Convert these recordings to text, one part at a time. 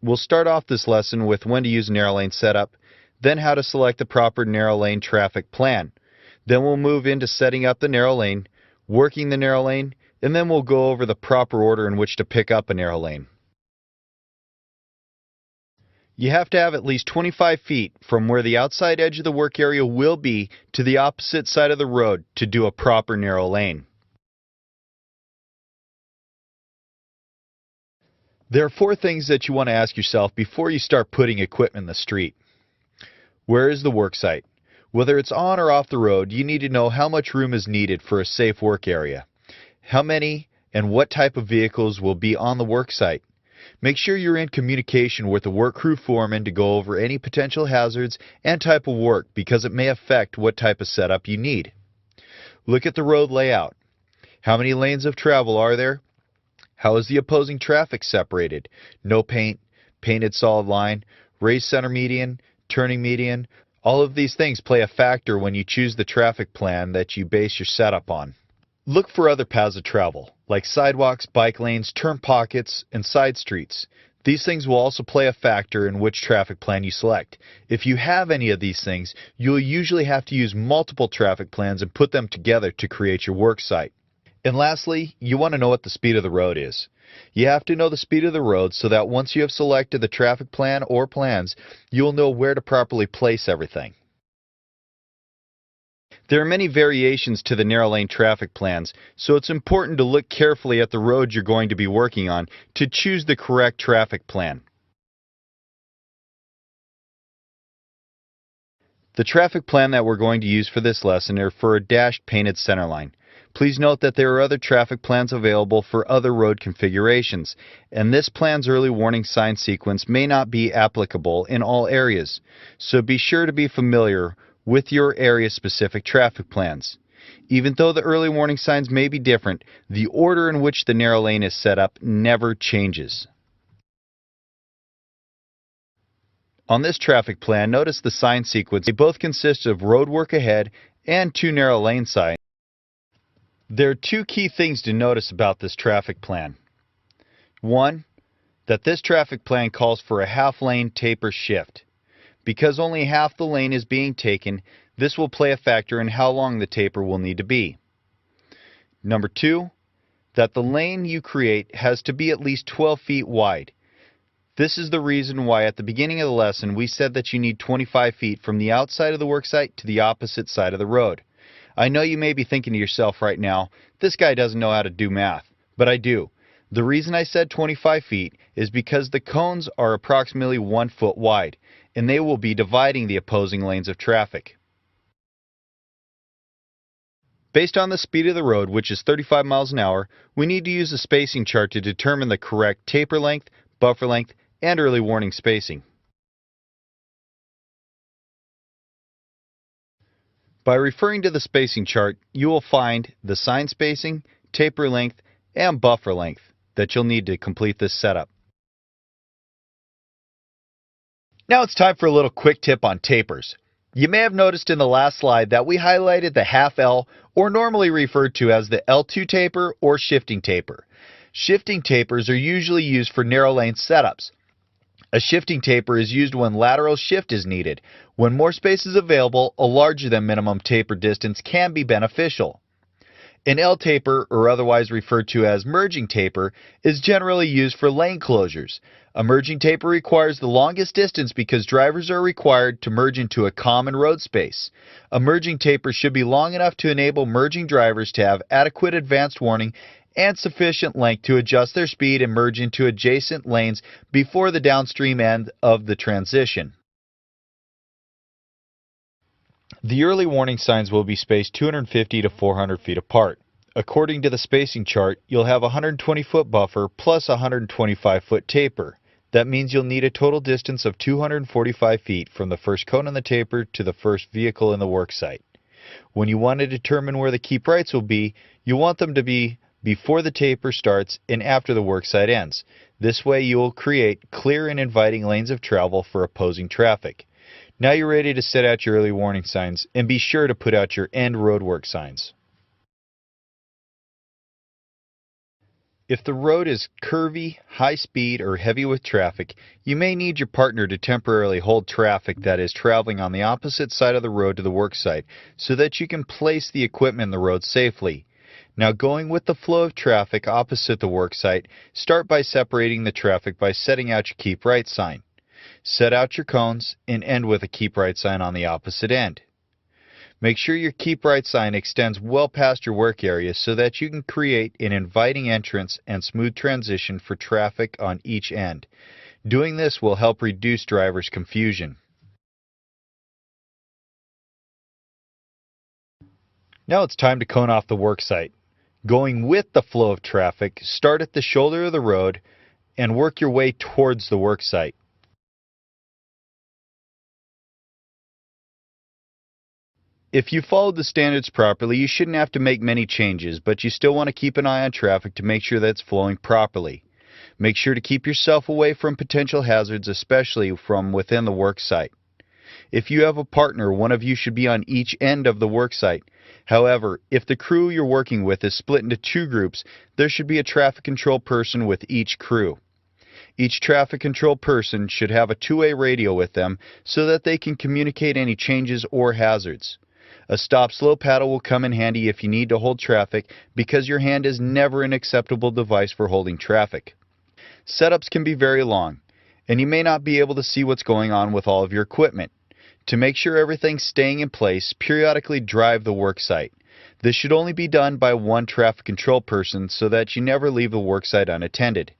We'll start off this lesson with when to use narrow lane setup, then how to select the proper narrow lane traffic plan. Then we'll move into setting up the narrow lane, working the narrow lane, and then we'll go over the proper order in which to pick up a narrow lane. You have to have at least 25 feet from where the outside edge of the work area will be to the opposite side of the road to do a proper narrow lane. There are 4 things that you want to ask yourself before you start putting equipment in the street. Where is the work site? Whether it's on or off the road, you need to know how much room is needed for a safe work area. How many and what type of vehicles will be on the work site. Make sure you're in communication with the work crew foreman to go over any potential hazards and type of work because it may affect what type of setup you need. Look at the road layout. How many lanes of travel are there? How is the opposing traffic separated? No paint, painted solid line, raised center median, turning median. All of these things play a factor when you choose the traffic plan that you base your setup on. Look for other paths of travel, like sidewalks, bike lanes, turn pockets, and side streets. These things will also play a factor in which traffic plan you select. If you have any of these things, you'll usually have to use multiple traffic plans and put them together to create your work site. And lastly, you want to know what the speed of the road is. You have to know the speed of the road so that once you have selected the traffic plan or plans, you'll know where to properly place everything. There are many variations to the narrow lane traffic plans, so it's important to look carefully at the road you're going to be working on to choose the correct traffic plan. The traffic plan that we're going to use for this lesson are for a dashed painted center line. Please note that there are other traffic plans available for other road configurations, and this plan's early warning sign sequence may not be applicable in all areas, so be sure to be familiar with your area-specific traffic plans. Even though the early warning signs may be different, the order in which the narrow lane is set up never changes. On this traffic plan, notice the sign sequence. They both consist of road work ahead and 2 narrow lane signs. There are 2 key things to notice about this traffic plan. 1, that this traffic plan calls for a half-lane taper shift. Because only half the lane is being taken, this will play a factor in how long the taper will need to be. Number 2, that the lane you create has to be at least 12 feet wide. This is the reason why at the beginning of the lesson we said that you need 25 feet from the outside of the worksite to the opposite side of the road. I know you may be thinking to yourself right now, this guy doesn't know how to do math, but I do. The reason I said 25 feet is because the cones are approximately 1 foot wide, and they will be dividing the opposing lanes of traffic. Based on the speed of the road, which is 35 miles an hour, we need to use a spacing chart to determine the correct taper length, buffer length, and early warning spacing. By referring to the spacing chart, you will find the sign spacing, taper length, and buffer length that you'll need to complete this setup. Now it's time for a little quick tip on tapers. You may have noticed in the last slide that we highlighted the half L, or normally referred to as the L2 taper or shifting taper. Shifting tapers are usually used for narrow lane setups. A shifting taper is used when lateral shift is needed. When more space is available, a larger than minimum taper distance can be beneficial. An L taper, or otherwise referred to as merging taper, is generally used for lane closures. A merging taper requires the longest distance because drivers are required to merge into a common road space. A merging taper should be long enough to enable merging drivers to have adequate advanced warning and sufficient length to adjust their speed and merge into adjacent lanes before the downstream end of the transition. The early warning signs will be spaced 250 to 400 feet apart. According to the spacing chart, you'll have a 120-foot buffer plus a 125-foot taper. That means you'll need a total distance of 245 feet from the first cone on the taper to the first vehicle in the worksite. When you want to determine where the keep rights will be, you want them to be before the taper starts and after the worksite ends. This way you will create clear and inviting lanes of travel for opposing traffic. Now you're ready to set out your early warning signs, and be sure to put out your end roadwork signs. If the road is curvy, high speed, or heavy with traffic, you may need your partner to temporarily hold traffic that is traveling on the opposite side of the road to the worksite so that you can place the equipment in the road safely. Now, going with the flow of traffic opposite the worksite, start by separating the traffic by setting out your keep right sign. Set out your cones and end with a keep right sign on the opposite end. Make sure your keep right sign extends well past your work area so that you can create an inviting entrance and smooth transition for traffic on each end. Doing this will help reduce drivers' confusion. Now it's time to cone off the worksite. Going with the flow of traffic, start at the shoulder of the road and work your way towards the worksite. If you followed the standards properly, you shouldn't have to make many changes, but you still want to keep an eye on traffic to make sure that it's flowing properly. Make sure to keep yourself away from potential hazards, especially from within the work site. If you have a partner, one of you should be on each end of the work site. However, if the crew you're working with is split into two groups, there should be a traffic control person with each crew. Each traffic control person should have a two-way radio with them so that they can communicate any changes or hazards. A stop-slow paddle will come in handy if you need to hold traffic because your hand is never an acceptable device for holding traffic. Setups can be very long, and you may not be able to see what's going on with all of your equipment. To make sure everything's staying in place, periodically drive the work site. This should only be done by one traffic control person so that you never leave the work site unattended.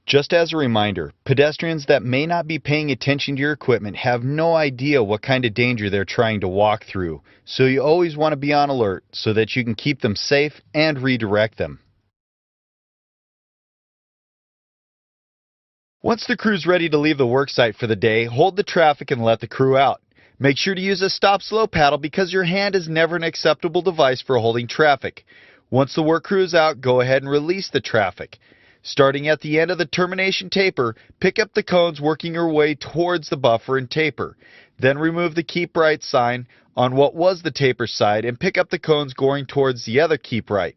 Just as a reminder, pedestrians that may not be paying attention to your equipment have no idea what kind of danger they're trying to walk through, so you always want to be on alert so that you can keep them safe and redirect them. Once the crew's ready to leave the worksite for the day, hold the traffic and let the crew out. Make sure to use a stop-slow paddle because your hand is never an acceptable device for holding traffic. Once the work crew is out, go ahead and release the traffic. Starting at the end of the termination taper, pick up the cones working your way towards the buffer and taper. Then remove the keep right sign on what was the taper side and pick up the cones going towards the other keep right.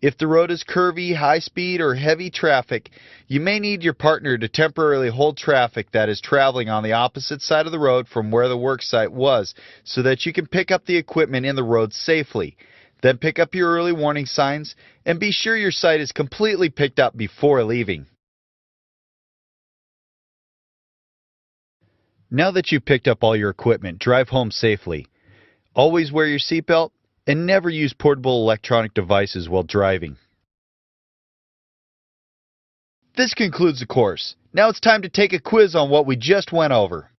If the road is curvy, high speed, or heavy traffic, you may need your partner to temporarily hold traffic that is traveling on the opposite side of the road from where the work site was so that you can pick up the equipment in the road safely. Then pick up your early warning signs and be sure your site is completely picked up before leaving. Now that you've picked up all your equipment, drive home safely. Always wear your seatbelt and never use portable electronic devices while driving. This concludes the course. Now it's time to take a quiz on what we just went over.